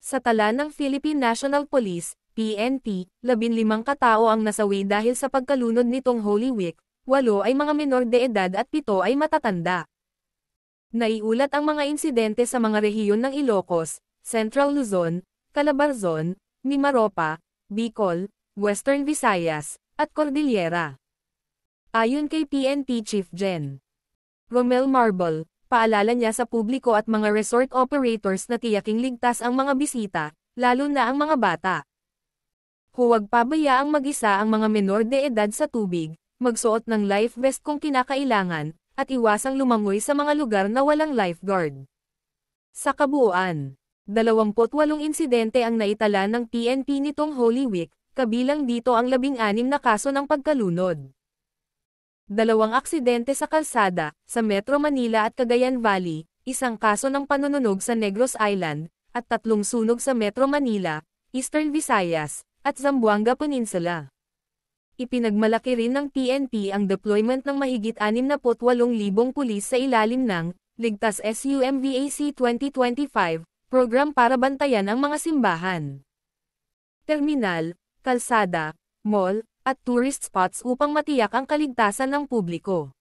Sa tala ng Philippine National Police, PNP, 15 katao ang nasawi dahil sa pagkalunod nitong Holy Week, 8 ay mga menor de edad at 7 ay matatanda. Naiulat ang mga insidente sa mga rehiyon ng Ilocos, Central Luzon, Calabarzon, Mimaropa, Bicol, Western Visayas, at Cordillera. Ayon kay PNP Chief Gen. Romel Marbol, paalala niya sa publiko at mga resort operators na tiyaking ligtas ang mga bisita, lalo na ang mga bata. Huwag pabayaang mag-isa ang mga menor de edad sa tubig, magsuot ng life vest kung kinakailangan, at iwasang lumangoy sa mga lugar na walang lifeguard. Sa kabuuan, 28 insidente ang naitala ng PNP nitong Holy Week, kabilang dito ang 16 na kaso ng pagkalunod. 2 aksidente sa kalsada, sa Metro Manila at Cagayan Valley, 1 kaso ng panununog sa Negros Island, at 3 sunog sa Metro Manila, Eastern Visayas, at Zamboanga Peninsula. Ipinagmalaki rin ng PNP ang deployment ng mahigit 68,000 pulis sa ilalim ng Ligtas SUMVAC 2025 program para bantayan ang mga simbahan, terminal, kalsada, mall, at tourist spots upang matiyak ang kaligtasan ng publiko.